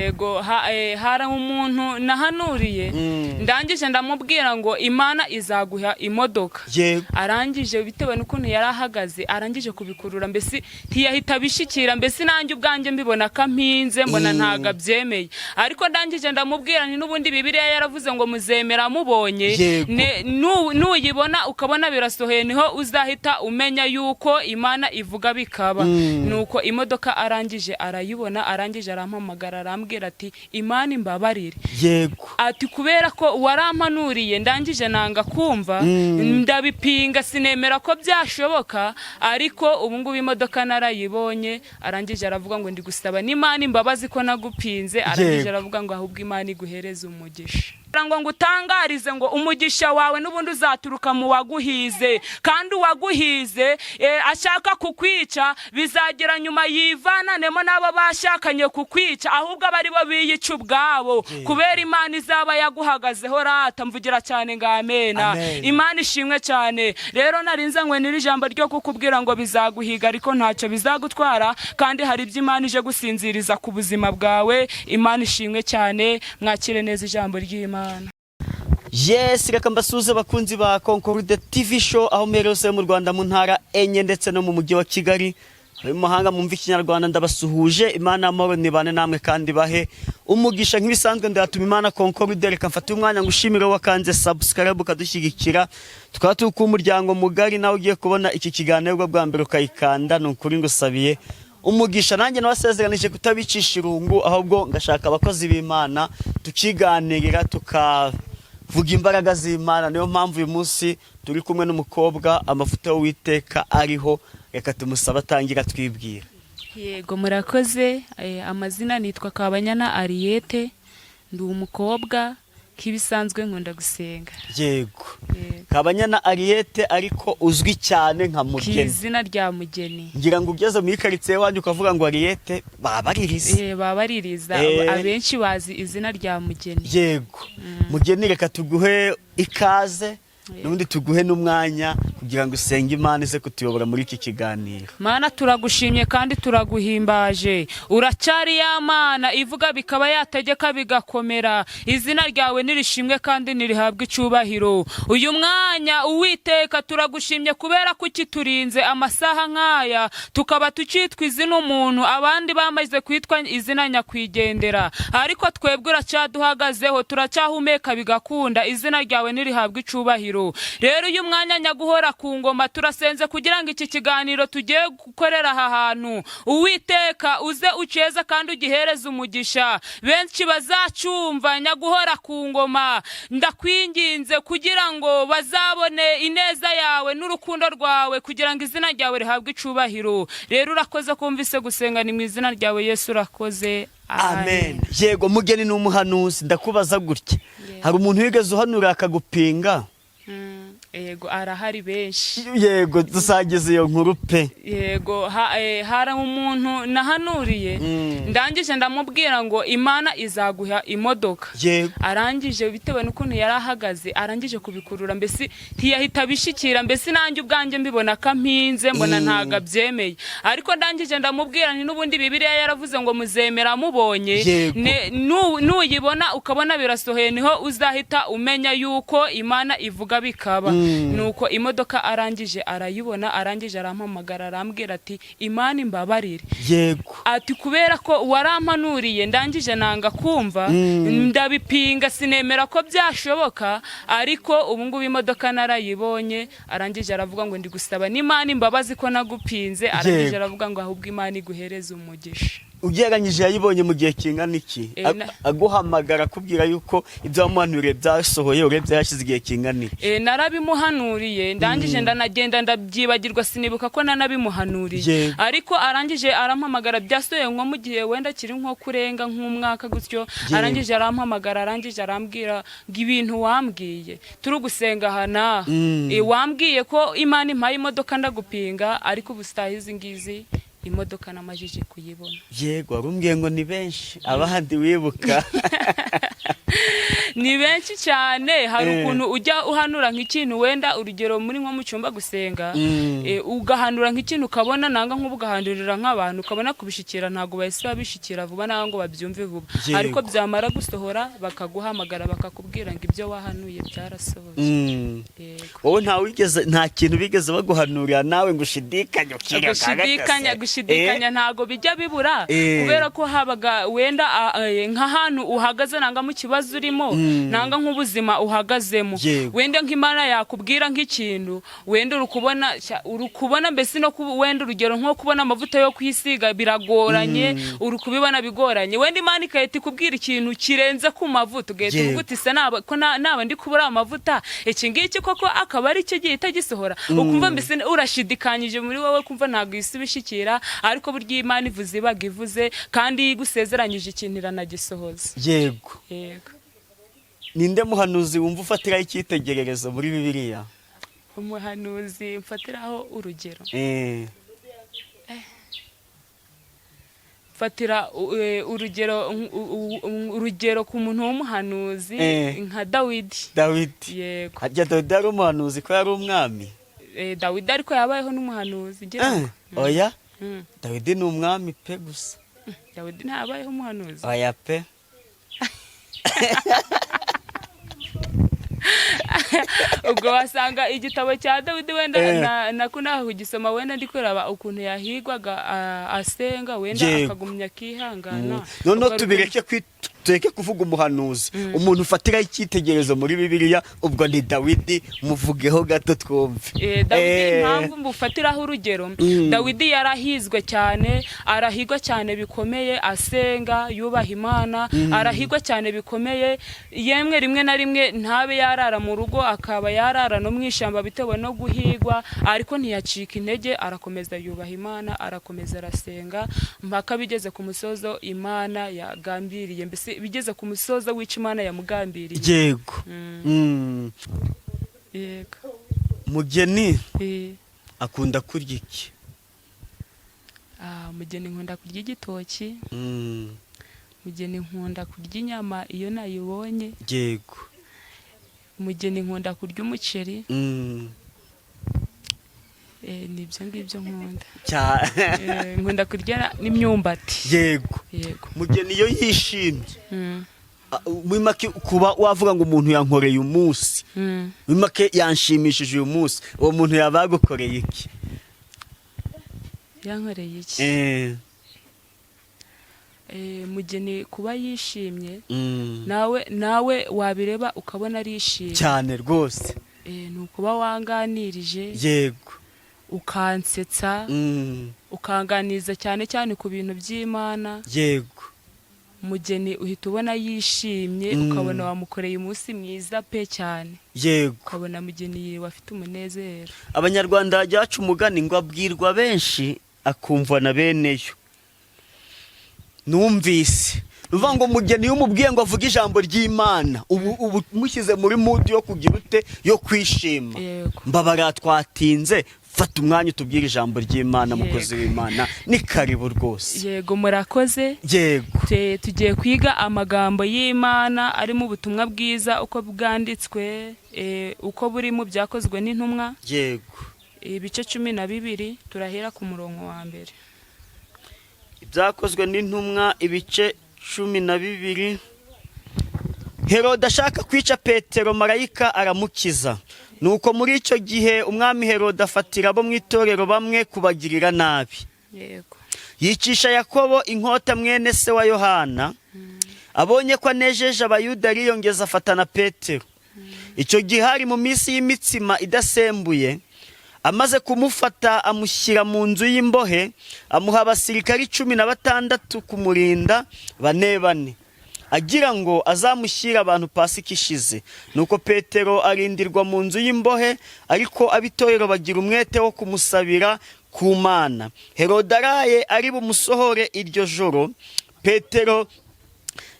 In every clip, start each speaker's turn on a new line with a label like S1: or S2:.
S1: Yego hari umuntu nahanuriye ndangije ndamubwira ngo Imana izaguha imodoka. Arangije bitewe n'ukuntu yari ahagaze arangije kubikurura mbese ntiyahita bishikira mbese nanjye ubwanjye mbibona kampinze mbona ntaga byemeye ariko ndangije ndamubwira nti nubundi Bibiliya yaravuze ngo muzemera mubonye nuyibona ukabona birasohoye niho uzahita umenya yuko Imana ivuga bikaba. Nuko imodoka arangije arayibona arangije arampamagara arambwira ati Imana imbabarire. Ati kubera ko warampanuriye ndangije nanga kumva ndabipinga sinemera ko byashoboka ariko ubu ngubu imodoka narayibonye. Arangije aravuga ngo ndi gusaba n'Imana imbabazi ko nagupinze. Arangije aravuga ngo ahubwo Imana iguhereze umugisha ngo ngutangarize ngo umugisha wawe nubundi uzaturuka mu waguhize kandi uwaguhize ashaka kukwica bizagera nyuma yivananemo nabo bashakanye kukwica ahubwo abari bo biyica ubwabo kubera Imana izaba yaguhagazeho rata mvugira cyane ngo amena. Imana ishimwe cyane. Rero narinze ngwe niri jambo ryo kukubwira ngo bizaguhiga ariko ntacyo bizagutwara kandi hari ibyo Imana ije gusinziriza ku buzima bwawe. Imana ishimwe cyane. Mwakire neza ijambo ry'Imana.
S2: Yes, reka mbasuze bakunzi ba Concorde TV show aho mperose mu Rwanda mu ntara enye ndetse no mu mujyi wa Kigali. Mu mahanga mumva ikinyarwanda ndabasuhuje. Imana amahoro nibane namwe kandi bahe umugisha nk'ibisanzwe ndatuma Imana Concorde. Reka mfate umwanya ngushimire wakanze subscribe ukadushyigikira tukaba turi ku muryango mugari nawe ugiye kubona iki kiganiro bwa mbere ukayikanda n'ukuri ngusabiye umugisha. Nanjye nabasezeranije kutabicisha irungu ahubwo ngashaka abakozi b'Imana tukiganirira tukavuga imbaraga z'Imana. Niyo mpamvu uyu munsi turi kumwe n'umukobwa amafuta y'Uwiteka ariho. Reka tumusaba atangira twibwira.
S1: Yego murakoze. Amazina nitwa Kabanyana Ariete. Ndi umukobwa kibisanzwe nkunda gusenga.
S2: Yego. Kabanyana Ariete ariko uzwi cyane nka Mugeni.
S1: Izina rya Mugeni.
S2: Ngira ngo ugeze mu ikaritsiye wanyu ukavuga ngo Ariete babaririza.
S1: Babaririza abenshi bazi izina rya Mugeni.
S2: Yego. Mugeni reka tuguhe ikaze. Nubundi tuguhe n'umwanya kugira ngo usenge Imana ize kutuyobora muri iki kiganiro.
S1: Mana turagushimye kandi turaguhimbaje. Uracyari ya Mana ivuga bikaba yategeka bigakomera. Izina ryawe nirishimwe kandi nirihabwe icubahiro. Uyu mwanya Uwiteka turagushimye kubera ko ukiturinze amasaha nkaya tukaba tucitwa izina umuntu abandi bamaze kwitwa izina nyakwigendera ariko twebwe uracyaduhagazeho turacyahumeka bigakunda. Izina ryawe nirihabwe icubahiro. Rero uyu mwanya nyaguhora ku ngoma turasenze kugira ngo iki kiganiro tugiye gukorera aha hantu Uwiteka uze uceza kandi ugihereza umugisha benshi bazacumva nyaguhora ku ngoma. Ndakwinginze kugira ngo bazabone ineza yawe n'urukundo rwawe kugira ngo izina ryawe rihabwe icubahiro. Rero urakoze kumvise gusenga ni mu izina ryawe Yesu urakoze.
S2: Amen. Yego Mugeni ni umuhanuzi ndakubaza gutya. Hari umuntu wigeze uhanura akagupinga?
S1: Yego arahari benshi.
S2: Yego dusagize iyo nkuru pe.
S1: Yego hari umuntu nahanuriye ndangije ndamubwira ngo Imana izaguha imodoka. Arangije bitewe n'ukuntu yari ahagaze arangije kubikurura mbese ntiyahita bishikira mbese nanjye ubwanjye mbibona kampinze mbona ntaga byemeye ariko ndangije ndamubwira nti nubundi Bibiliya yaravuze ngo muzemera mubonye nuyibona ukabona birasohoye niho uzahita umenya yuko Imana ivuga bikaba. Nuko imodoka arangije arayibona arangije arampamagara arambwira ati Imana imbabarire. Ati kubera ko warampanuriye ndangije nanga kumva ndabipinga sinemera ko byashoboka ariko ubu ngubu imodoka narayibonye. Arangije aravuga ngo ndi gusaba n'Imana imbabazi ko nagupinze. Arangije aravuga ngo ahubwo Imana iguhereze umugisha.
S2: Ugereranyije yayibonye mu gihe kingana iki? Aguhamagara kubwira yuko ibyo wamuhanuriye byasohoye urebye yashize igihe kingana iki?
S1: Narabimuhanuriye ndangije ndanagenda ndabyibagirwa sinibuka ko nanabimuhanuriye ariko arangije arampamagara byasohoye nko mu gihe wenda kiri nko kurenga nk'umwaka gutyo. Arangije arampamagara arangije arambwira ngo ibintu wambwiye turi gusenga hana wambwiye ko Imana impaye imodoka ndagupinga ariko ubusitahizi ngizi imodoka namajije kuyibona.
S2: Yego warumbwiye ngo ni benshi abandi wibuka.
S1: Ni benshi cyane, hari ukuntu ujya uhanura nk'ikintu wenda urugero muri nko mu cyumba gusenga, ugahanura nk'ikintu ukabona nanga nk'ubugahandurira nk'abantu ukabona kubishikira ntago bahise babishikira vuba nango babyumve vuba, ariko byamara gusohora bakaguhamagara bakakubwira ngo ibyo wahanuye byarasohoye. Yego
S2: wowe nta kintu bigeze baguhanurira nawe ngo ushidikanye
S1: gushidikanya ntago bijya bibura, kubera ko habaga wenda nk'ahantu uhagaze nanga mu kibazo urimo, nanga nk'ubuzima uhagazemo, wenda nk'Imana yakubwira nk'ikintu wenda urukubona mbese no wenda urugero nko kubona amavuta yo kwisiga biragoranye, urukubibona bigoranye, wenda Imana ikahita ikubwira ikintu kirenze ku mavuta ugahita uvuga uti se naba ndi kubura amavuta iki ngiki koko akaba ari cyo gihita gisohora, ukumva mbese urashidikanyije muri wowe kumva ntago isubishikira, ariko burya Imana ivuze ibaga ivuze kandi igusezeranyije ikintu iranagisohoza.
S2: Yego ninde muhanuzi wumva ufatiraho icyitegererezo muri Bibiliya?
S1: Umuhanuzi mfatiraho urugero, fatira urugero ku muntu w'umuhanuzi nka Dawidi. Yego
S2: harya Dawidi ari umuhanuzi ko yari umwami?
S1: Dawidi ariko yabayeho n'umuhanuzi.
S2: Oya Dawidi ni umwami pe gusa.
S1: Dawidi ntabayeho umuhanuzi.
S2: Oya pe.
S1: Ubwo wasanga igitabo cya Dawidi wenda nakunaho kugisoma wenda ndi kuraba ukuntu yahigwaga asenga wenda akagumya akihangana.
S2: None tureke kuvuga umuhanuzi, umuntu ufatiraho icyitegererezo muri Bibiliya ubwo ni Dawidi, muvugeho gato twumve.
S1: Dawidi impamvu mbufatiraho urugero, Dawidi yarahizwe cyane, arahigwa cyane bikomeye, asenga yubaha Imana, arahigwa cyane bikomeye, yemwe rimwe na rimwe ntabe yarara mu rugo, akaba yarara no mwishamba bitewe no guhigwa, ariko ntiyacika intege, arakomeza yubaha Imana, arakomeza arasenga mpaka bigeze ku musozo Imana yagambiriye, mbese bigeze ku musozo w'icyo Imana yamugambiriye.
S2: Yego
S1: yego.
S2: Mugeni akunda kurya iki?
S1: Mugeni nkunda kurya igitoki. Mugeni nkunda kurya inyama iyo nayibonye.
S2: Yego.
S1: Mugeni nkunda kurya umuceri. Nibyo ngibyo nkunda. Nkunda kurya n'imyumbati.
S2: Yego. Mugeni iyo yishimye mwimake kuba wavuga ngo umuntu yankoreye umunsi, mwimake yanshimishije uyu munsi, uwo muntu yabagukoreye iki?
S1: Yankoreye iki? Mugeni kuba yishimye, nawe wabireba ukabona arishimye
S2: cyane rwose.
S1: Ni ukuba wanganirije.
S2: Yego.
S1: Ukansetsa, ukanganiza cyane cyane ku bintu by'Imana.
S2: Yego. umugeni uhita ubona yishimye ukabona wamukoreye umunsi mwiza pe cyane.
S3: Yego.
S2: Ukabona mugeni wafite umunezero.
S3: Abanyarwanda bajyacu umugani ngo abwirwa benshi akumva na beneyo. Numvise nuvuga ngo umugeni y'umubwiye ngo avuge ijambo ry'Imana ubu mushyize muri mood yo kugira ute yo kwishima. Mbabara twatinze, fata umwanya utubwire ijambo ry'Imana mukozi w'Imana ni karibu rwose.
S2: Yego murakoze.
S3: Yego.
S2: Tugiye kwiga amagambo y'Imana ari mu butumwa bwiza uko bwanditswe uko buri mu byakozwe n'intumwa.
S3: Yego.
S2: Ibice 12 turahera ku murongo wa mbere.
S3: Ibyakozwe n'intumwa ibice 12. Herode ashaka kwica Petero, marayika aramukiza. Nuko muri icyo gihe umwami Herode afatira abo mu itorero bamwe kubagirira nabi.
S2: Yego.
S3: Yicisha Yakobo inkota mwene se wa Yohana. Abonye ko anejeje abayuda ariyongeza afatana Petero. Icyo gihe hari mu minsi y'imitsima idasembuye. Amaze kumufata amushyira mu nzu y'imbohe, amuha abasirikari 16 kumurinda bane. Agira ngo azamushyira abantu Pasika ishize. Nuko Petero arindirwa mu nzu y'imbohe, ariko abitorero bagira umwete wo kumusabira ku Mana. Herode araye ari bumusohore iryo joro, Petero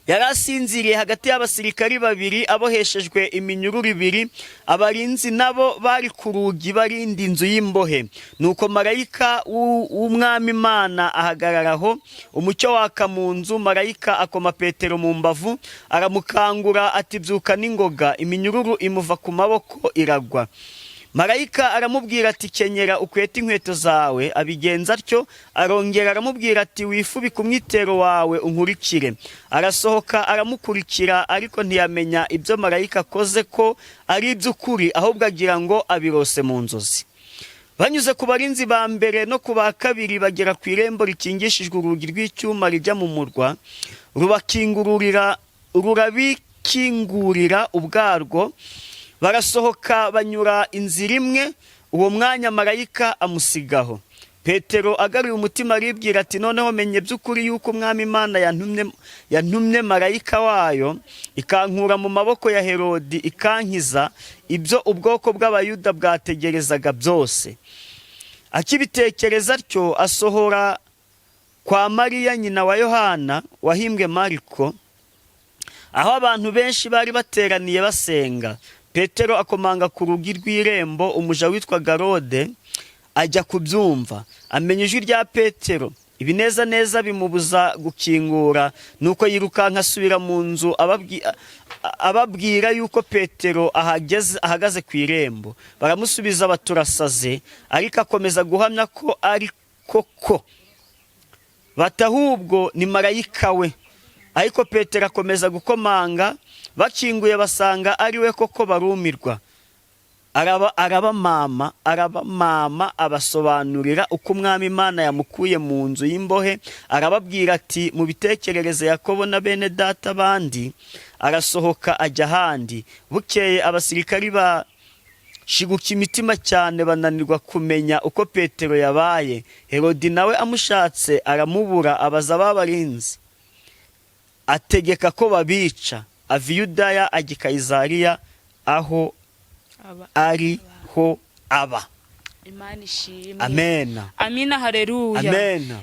S3: yarasinziriye hagati y'abasirikari babiri aboheshejwe iminyururu ibiri. Abarinzi nabo bari ku rugi barinda inzu y'imbohe. Nuko marayika w'umwami Imana ahagararaho, umucyo waka mu nzu. Marayika akoma Petero mu mbavu, aramukangura ati byuka n'ingoga. Iminyururu imuva ku maboko iragwa. Marayika aramubwira ati kenyera ukwete inkweto zawe. Abigenza atyo. Arongera aramubwira ati wifubike umwitero wawe unkurikire. Arasohoka aramukurikira, ariko ntiyamenya ibyo marayika akoze ko ari iby'ukuri, ahubwo agira ngo abirose mu nzozi. Banyuze ku barinzi ba mbere no ku ba kabiri bagera ku irembo rikingishijwe urugi rw'icyuma rijya mu murwa. Rurabikingurira ubwarwo. Barasohoka banyura inzira imwe. Uwo mwanya marayika amusigaho. Petero agaruye umutima aribwira ati noneho menye by'ukuri yuko umwami Imana yantumye marayika wayo ikankura mu maboko ya Herodi ikankiza ibyo ubwoko bw'abayuda bwategerezaga byose. Akibitekereza atyo asohora kwa Mariya nyina wa Yohana wahimbwe Mariko, aho abantu benshi bari bateraniye basenga. Petero akomanga ku rugi rw'irembo. Umuja witwaga Rode ajya kubyumva, amenya ijwi rya Petero. Ibinezaneza bimubuza gukingura, nuko yirukanka asubira mu nzu ababwira yuko Petero ahagaze ku irembo. Baramusubiza baturasaze, ariko akomeza guhamya ko ari koko, batahubwo ni marayika we. Ariko Petero akomeza gukomanga. Bakinguye basanga ari we koko, barumirwa. Arabamama abasobanurira uko umwami Imana yamukuye mu nzu y'imbohe. Arababwira ati mubitekerereze Yakobo na bene data bandi. Arasohoka ajya ahandi. Bukeye abasirikari bashiguka imitima cyane, bananirwa kumenya uko Petero yabaye. Herodi nawe amushatse aramubura. Abaza b'abarinzi, ategeka ko babica. Ava i Yudaya ajya i Kayisariya, aho ariho aba.
S1: Imana ishimwe.
S3: Amena.
S1: Amina, haleluya.
S3: Amena.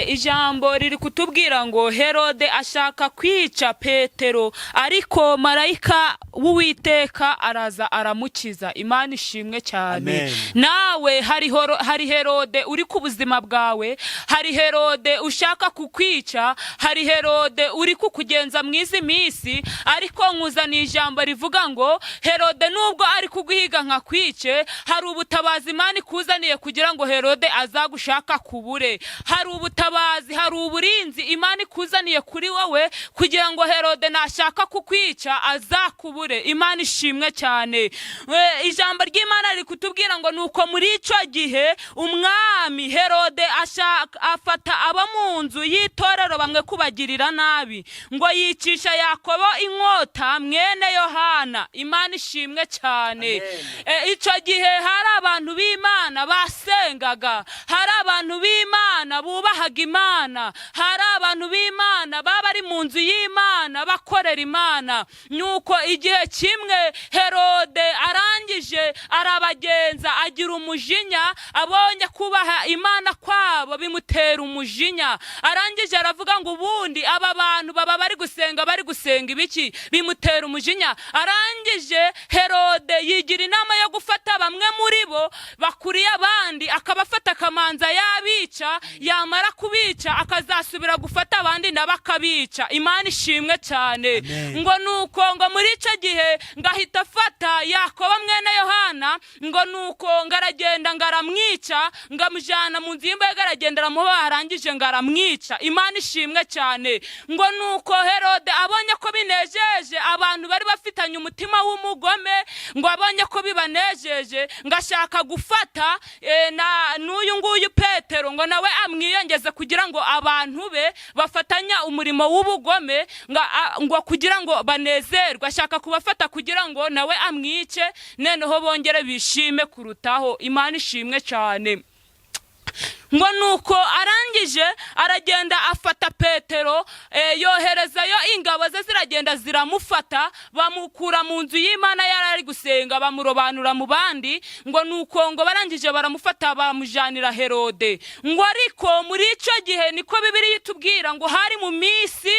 S1: Ijambo riri kutubwira ngo Herode ashaka kwica Petero, ariko marayika w'Uwiteka araza aramukiza. Imana ishimwe cyane.
S3: Amen.
S1: Nawe hari Herode uri ku buzima bwawe, hari Herode ushaka kukwica, hari Herode uri kukugenza mwizi misi, ariko nkuzaniye ijambo rivuga ngo Herode nubwo ari kuguhiga nka kwice, hari ubutabazi Imana kuzaniye kugira ngo Herode azagushaka kubure. Hari ubutabazi, hari uburinzi Imana ikuzaniye kuri wowe kugira ngo Herode nashaka kukwica azakubure. Imana ishimwe cyane. Ijambo ry'Imana riri kutubwira ngo nuko muri ico gihe umwami Herode afata aba mu nzu y'itorero bamwe kubagirira nabi, ngo yicisha Yakobo inkota mwene Yohana. Imana ishimwe cyane. Ico gihe hari abantu b'Imana basengaga, hari abantu b'Imana bubahaga Imana, hari abantu b'Imana baba ari mu nzu y'Imana bakorera Imana. Nuko igihe kimwe Herode arangije arabagenza, agira umujinya, abonye kubaha Imana kwabo bimutera umujinya. Arangije aravuga ngo ubundi aba bantu baba bari gusenga ibiki, bimutera umujinya. Arangije Herode yigira inama yo gufata bamwe muri bo bakuriye abandi, akabafata akamanza yabica, yamara kubica akazasubira gufata abandi nabakabica. Imana ishimwe cyane. Ngo nuko ngo muri ico gihe ngahita afata Yakobo mwene Yohana, ngo nuko ngaragenda ngaramwica, ngamujana mu nzu y'imbohe, garagenda aramuha, arangije ngaramwica. Imana ishimwe cyane. Ngo nuko Herode abonye ko binejeje abantu bari bafitanye umutima w'umugome, ngo abonye ko bibanejeje, ngashaka gufata n'uyu nguyu Petero ngo nawe amwiyongeze kugira ngo abantu be bafatanya umurimo w'ubugome, ngo kugira ngo banezerwe. Ashaka kubafata kugira ngo nawe amwice, noneho bongere bishime kurutaho. Imana ishimwe cyane. ngo nuko arangije aragenda afata Petero, yoherezayo ingabo ze ziragenda ziramufata, bamukura mu nzu y'Imana yarari gusenga, bamurobanura mu bandi. Ngo nuko ngo barangije baramufata bamujanira Herode. Ngo ariko muri ico gihe niko Bibiliya itubwira ngo hari mu misi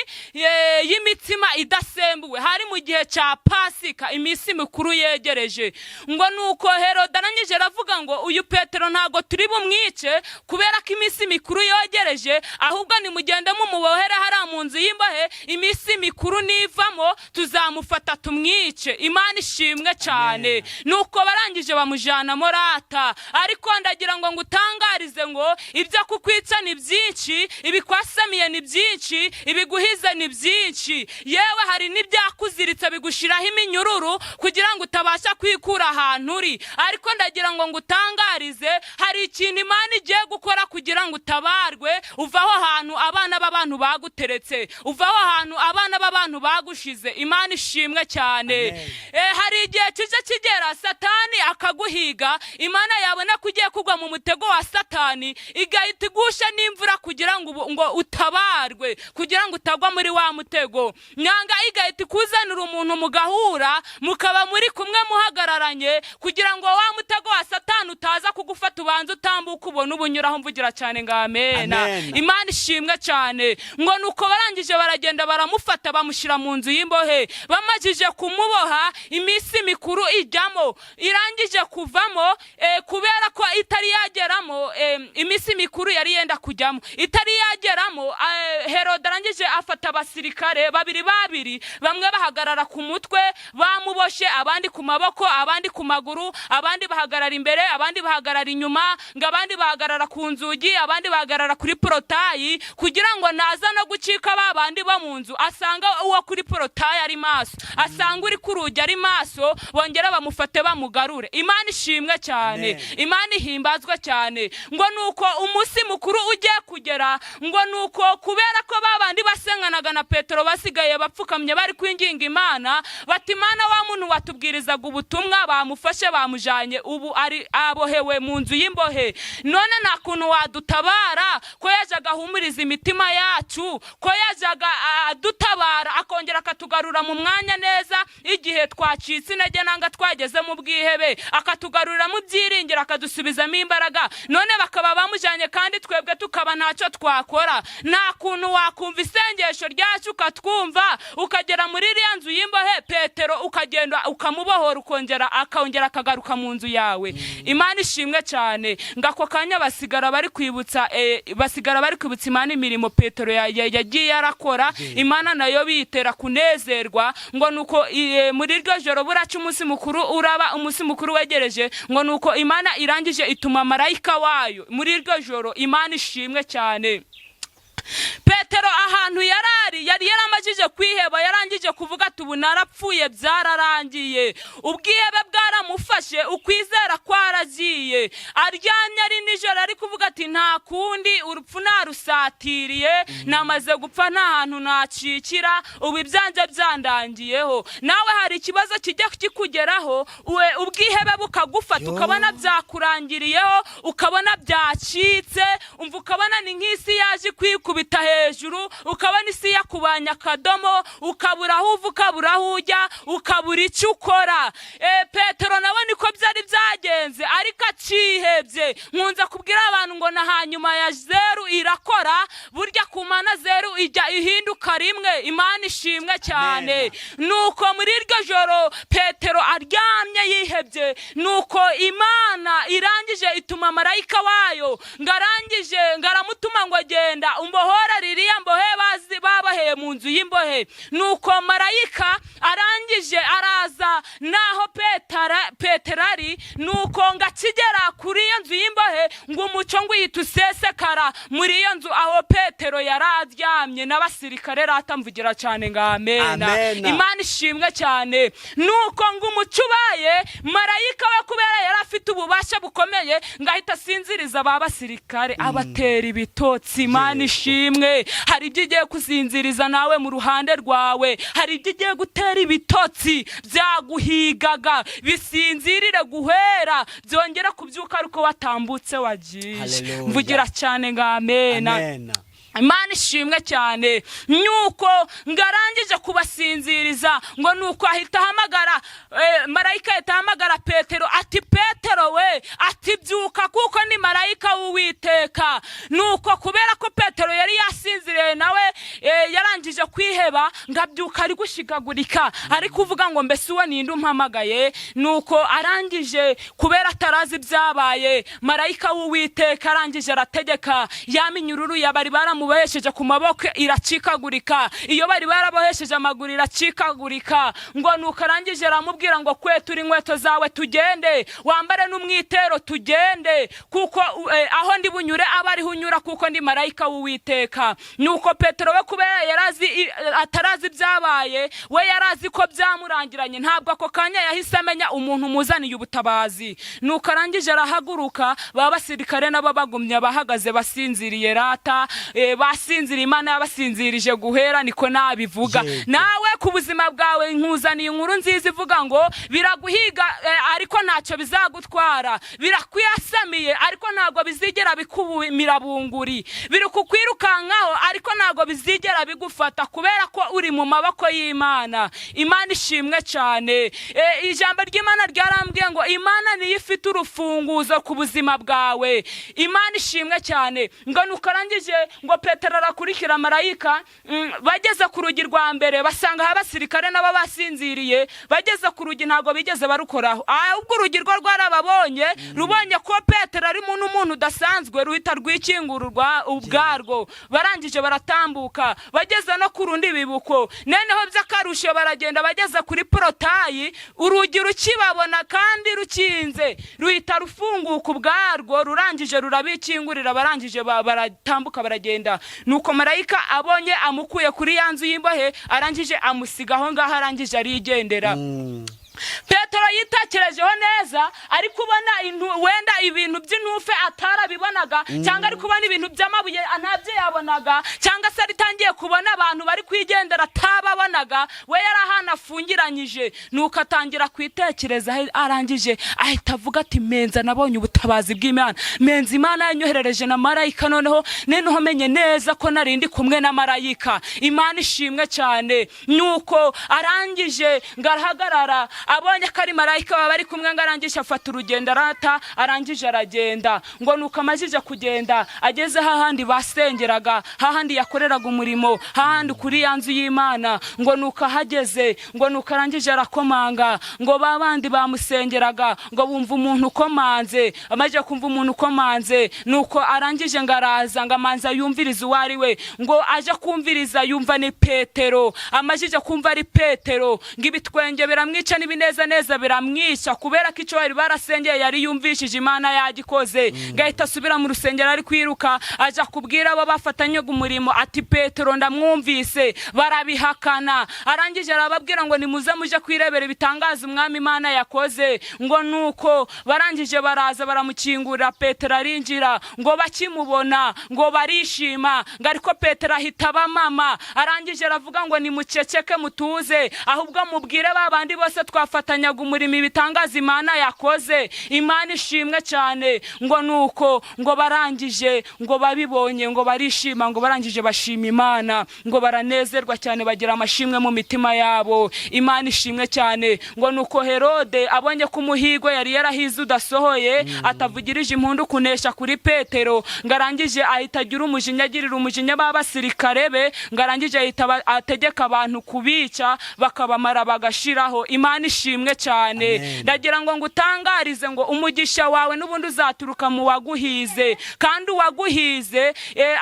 S1: y'imitsima idasembuwe, hari mu gihe cya Pasika, imisi mikuru yegereje. Ngo nuko Herode arangije aravuga ngo uyu Petero ntago turi bumwice kubera ko imisi mikuru yogereje, ahubwo ni mugende mumubohere hari mu nzu y'imbohe, imisi mikuru nivamo tuzamufata tumwice. Imana ishimwe cyane. Nuko barangije bamujana Morata. Ariko ndagira ngo ngutangarize ngo ibyo kukwica ni byinshi, ibikwasamiye ni byinshi, ibiguhize ni byinshi, yewe hari n'ibyakuziritse bigushiraho iminyururu kugira ngo utabasha kwikura ahantu uri. Ariko ndagira ngo ngutangarize hari ikintu Imana igiye gukora kugira ngo utabarwe, uvaho ahantu abana b'abantu baguteretse, uvaho ahantu abana b'abantu bagushize. Imana ishimwe cyane. Hari igihe kije kigera Satani akaguhiga, Imana yabona kugiye kugwa mu mutego wa Satani, igahita igusha n'imvura kugira ngo utabarwe, kugira ngo utagwa muri wa mutego. Nyanga igahita ikuzanira umuntu mugahura, mukaba muri kumwe muhagararanye, kugira ngo wa mutego wa Satani utaza kugufata ubanza utambuka ubona ubunyuraho. Mvugira cyane ngo amena. Imana ishimwe cyane. Ngo nuko barangije baragenda baramufata bamushira mu nzu y'imbohe. Bamajije kumuboha, imisi mikuru ijyamo, irangije kuvamo, kubera ko itari yageramo, imisi mikuru yari yenda kujyamo itari yageramo, Herode arangije afata abasirikare babiri, bamwe bahagarara ku mutwe bamuboshe, abandi ku maboko, abandi ku maguru, abandi bahagarara imbere, abandi bahagarara inyuma, ngabandi bahagarara ku nzugi, abandi bahagarara kuri porotayi, kugira ngo naza no gucika babandi bo mu nzu asanga uwo kuri porotayi ari maso, asanga uri ku rugi ari maso, bongera bamufate bamugarure. Imana ishimwe cyane. Imana ihimbazwe cyane. Ngo nuko umunsi mukuru ugiye kugera, ngo nuko kubera ko babandi basenganaga na Petero basigaye bapfukamye bari kwinginga Imana, bati Imana wa muntu watubwirizaga ubutumwa bamufashe bamujanye, ubu ari abohewe mu nzu y'imbohe, none nta kuntu wadutabara, ko yajaga ahumuriza imitima yacu, ko yajaga adutabara akongera akatugarura mu mwanya neza igihe twacitse intege nanga twageze mu bwihebe, akatugarura mu byiringiro, akadusubizamo imbaraga, none bakaba bamujanye kandi twebwe tukaba ntacyo twakora. Nta kuntu wakumva isengesho ryacu ukatwumva, ukagera muri iriya nzu y'imbohe Petero ukagenda ukamubohora, akongera akagaruka mu nzu yawe. Imana ishimwe cyane. Ngako kanya basigara bari kwibutsa Imana imirimo Petero yagiye arakora. Imana nayo bitera kunezerwa. Ngo nuko muri iryo joro buraca umunsi mukuru uraba, umunsi mukuru wegereje, ngo nuko Imana irangije ituma marayika wayo muri iryo joro. Imana ishimwe cyane. Petero ahantu yari yaramajije kwiheba, yarangije kuvuga ati ubu narapfuye, byararangiye, ubwihebe bwaramufashe, ukwizera kwaragiye, aryamye ari nijoro ari kuvuga ati nta kundi, urupfu narusatiriye, namaze gupfa nta hantu nacikira, ubu ibyanje byandangiyeho. Nawe hari ikibazo kijya kikugeraho, ubwihebe bukagufata, ukabona byakurangiriyeho, ukabona byacitse, umva ukabona ni nk'isi yaje kwikubita hejuru, ukabona isi yakubanya akadomo, ukabura aho uva, ukabura aho ujya, ukabura icyo ukora. Petero nawe niko byari byagenze, ariko acihebye. Nkunze kubwira abantu ngo na hanyuma ya zeru irakora, burya ku mana zeru ijya ihinduka rimwe. Imana ishimwe cyane. Nuko muri iryo joro Petero aryamye yihebye, nuko Imana irangije ituma marayika wayo, ngaramutuma ngo genda umbohora ririya mbohe babaheye mu nzu y'imbohe. Nuko marayika arangije araza naho Petero ari, nuko ngakigera kuri iyo nzu y'imbohe, ngo umucyo ngwihita usesekara muri iyo nzu aho Petero yararyamye, n'abasirikare ratamvugira cyane ngo amena. Imana ishimwe cyane. Nuko ngo umucyo ubaye, marayika we kubera yari afite ububasha bukomeye, ngahita asinziriza aba basirikare abatera ibitotsi. Imana ishimwe ishimwe. Hari ibyo igiye kuzinziriza nawe mu ruhande rwawe, hari ibyo igiye gutera ibitotsi byaguhigaga bisinzirire guhera byongera kubyuka ariko watambutse wagiye. Mvugira cyane ngo amen. Imana ishimwe cyane. Nuko ngarangije kubasinziriza ngo nuko ahita hamagara marayika ahita hamagara Petero ati Petero we, ati byuka kuko ni marayika w'Uwiteka. Nuko kubera ko Petero yari yasinziriye nawe yarangije kwiheba ngabyuka ari gushigagurika ari kuvuga ngo mbese uwo ninde umpamagaye. Nuko arangije kubera atarazi byabaye, marayika w'Uwiteka arangije arategeka ya minyururu yabari baramubohesheje ku maboko iracikagurika, iyo bari barabohesheje amaguru iracikagurika. Ngo nuko arangije aramubwira ngo kwetura inkweto zawe tugende, wambare n'umwitero tugende, kuko aho ndi bunyure abari hunyura kuko ndi marayika w'Uwiteka. Nuko Petero we kubera yarazi atarazi byabaye, we yarazi ko byamurangiranye, ntabwo ako kanya yahise amenya umuntu muzaniye ubutabazi. Nuko arangije arahaguruka, babasirikare nabo bagumye bahagaze basinziriye rata, basinziriye. Imana yabasinzirije guhera, niko nabivuga. Nawe ku buzima bwawe nkuzaniye inkuru nziza ivuga ngo biraguhiga ariko ntacyo bizagutwara, birakwiyasamiye ariko ntago bizigera bikubumira bunguri, biri kukwirukankaho ariko ntago bizigera bigufata kubera ko uri mu maboko y'Imana. Imana ishimwe cyane. Ijambo ry'Imana ryarambwiye ngo Imana niyo ifite urufunguzo ku buzima bwawe. Imana ishimwe cyane. Ngo nukarangije ngo Petero arakurikira marayika, bageze ku rugi rwa mbere basanga abasirikare nabo basinziriye, bageze ku rugi ntago bigeze barukoraho, ahubwo urugi rwo rwarababonye, rubonye ko Petero ari umuntu udasanzwe, ruhita rwikingururwa ubwarwo. Barangije baratambuka, bageze no ku rundi bibuko, neneho by'akarusho baragenda, bageze kuri porotayi, urugi rukibabona kandi rukinze, ruhita rufunguka ubwarwo, rurangije rurabikingurira, barangije baratambuka baragenda. Nuko marayika abonye amukuye kuri ya nzu y'imbohe, arangije amusigaho ngaho, arangije arigendera. Petero yitakerejeho neza, ari kubona wenda ibintu by'intufe atarabibonaga, cyangwa ari kubona ibintu by'amabuye ntabyo yabonaga, cyangwa se aritangiye kubona abantu bari kwigendera atababonaga, we yarahana afungiranyije. Nuko atangira kwitekereza, arangije ahita avuga ati menza nabonye ubutabazi bw'Imana, menza Imana yanyoherereje na marayika, noneho menye neza ko narindi kumwe na marayika. Imana ishimwe cyane. Nuko arangije ngarahagarara, abonye ko ari marayika bari kumwe, ngarangije afata urugendo arata, arangije aragenda. Ngo nuko amajije kugenda, ageze hahandi basengeraga, hahandi yakoreraga umurimo, hahandi kuri ya nzu y'Imana. Ngo nuko ahageze, ngo nuko arangije arakomanga, ngo babandi bamusengeraga ngo bumva umuntu ukomanze. Amajije kumva umuntu ukomanze, nuko arangije ngaraza ngamanza yumviriza uwari we. Ngo aje kumviriza yumva ni Petero, amajije kumva ari Petero, ngibitwenge biramwica n'ibineza neza biramwisha, kubera ko icyo bari barasengeye yari yumvishije Imana yagikoze. Gahita asubira mu rusengero ari kwiruka, aja kubwira abo bafatanye umurimo ati Petero ndamwumvise, barabihakana. Arangije arababwira ngo nimuze muje kwirebera ibitangaza umwami Imana yakoze. Ngo nuko barangije baraza baramukingurira, Petero arinjira. Ngo bakimubona ngo barishima, ngo ariko Petero ahita abamama. Arangije aravuga ngo nimuceceke mutuze, ahubwo mubwire babandi bose twafatanyaga umurimo ibitangaza Imana yakoze. Imana ishimwe cyane. Ngo nuko ngo barangije ngo babibonye ngo barishima, ngo barangije bashima Imana, ngo baranezerwa cyane, bagira amashimwe mu mitima yabo. Imana ishimwe cyane. Ngo nuko Herode abonye ko umuhigo yari yarahize udasohoye, atavugirije impundu kunesha kuri Petero, ngarangije ahita agira umujinya, agirira umujinya babasirikare be, ngarangije ahita ategeka abantu kubica bakabamara bagashiraho. Imana ishimwe cyane. Ndagira ngo ngutangarize ngo umugisha wawe n'ubundi uzaturuka mu waguhize, kandi uwaguhize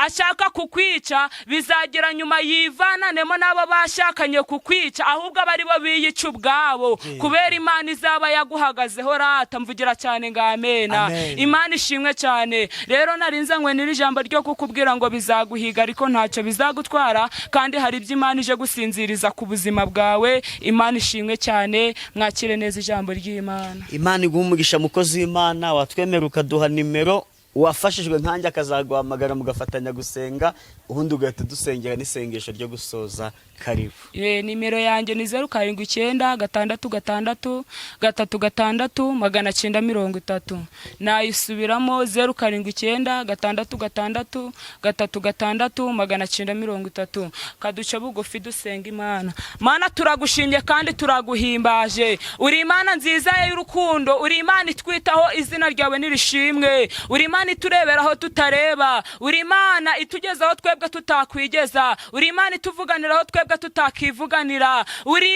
S1: ashaka kukwica bizagira nyuma yivananemo n'abo bashakanye kukwica, ahubwo abari bo biyica ubwabo, kubera Imana izaba yaguhagazeho rata. Mvugira cyane ngo amena. Imana ishimwe cyane. Rero narinze ngwe n'iri jambo ryo kukubwira ngo bizaguhiga ariko ntacyo bizagutwara, kandi hari ibyo Imana ije gusinziriza ku buzima bwawe. Imana ishimwe cyane. Mwakire neza ijambo ry'Imana.
S2: Imana iguha umugisha mukozi w'Imana, watwemera ukaduha nimero, uwafashijwe nkanjye akazaguhamagara mugafatanya gusenga.
S3: ubundi ugahita dusengera n'isengesho ryo gusoza. Karibu.
S1: Nimero yanjye ni 0796363630. Nayisubiramo 0796363630. Kaduca bugufi dusenga Imana. Mana turagushimye kandi turaguhimbaje. Uri Imana nziza y'urukundo, uri Imana itwitaho, izina ryawe nirishimwe. Uri Imana itureberaho tutareba, uri Imana itugezaho twebwe tutakwigeza, uri Imana ituvuganiraho twebwe tutakivuganira. Uri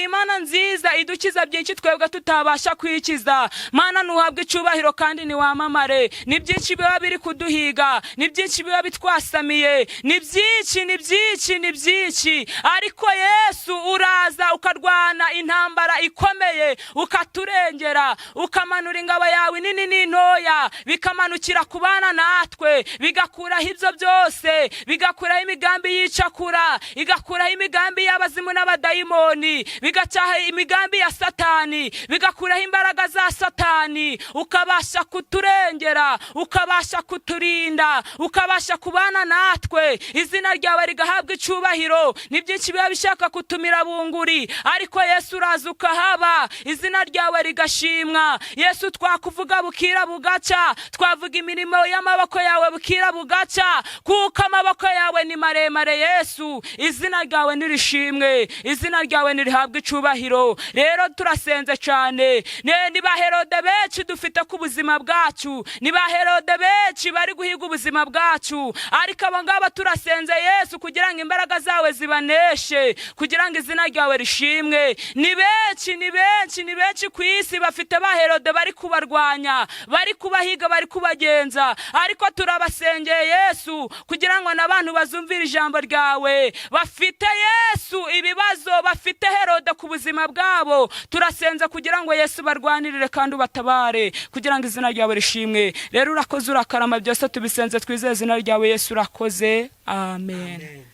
S1: Imana nziza idukiza byinshi twebwe tutabasha kwikiza. Mana nuhabwe icubahiro kandi ni wamamare. Ni byinshi biba biri kuduhiga, ni byinshi biba bitwasamiye, ni byinshi, ariko Yesu uraza ukarwana intambara ikomeye, ukaturengera, ukamanura ingabo yawe nini n'intoya, bikamanukira kubana natwe, bigakuraho ibyo byose, bigakuraho imigambi y'icakura, igakuraho imigambi y'abazimu n'abadayimoni, bigacaha imigambi ya Satani, bigakuraho imbaraga za Satani, ukabasha kuturengera, ukabasha kuturinda, ukabasha kubana natwe. Izina ryawe rigahabwa icubahiro. Ni byinshi biba bishaka kutumira bunguri, ariko Yesu uraza ukahaba, izina ryawe rigashimwa. Yesu twakuvuga bukira bugaca, twavuga imirimo y'amaboko yawe bukira bugaca, kuko amaboko yawe ni maremare. Yesu izina ryawe nirishimwe, izina ryawe nirihabwa icubahiro. Rero turasenze cyane, niba Herode benshi dufite ku buzima bwacu, niba Herode benshi bari guhiga ubuzima bwacu, ariko abo ngabo turasenze Yesu kugira ngo imbaraga zawe zibaneshe, kugira ngo izina ryawe rishimwe. Ni benshi ku isi bafite ba Herode bari kubarwanya, bari kubahiga, bari kubagenza, ariko turabasengeye Yesu kugira ngo n'abantu bazumvira ijambo ryawe bafite Yesu ibibazo, bafite Herode ku buzima bwabo, turasenza kugira ngo Yesu barwanirire kandi ubatabare, kugira ngo izina ryawe rishimwe. Rero urakoze urakarama, byose tubisenze twizeye izina ryawe Yesu, urakoze. Amen.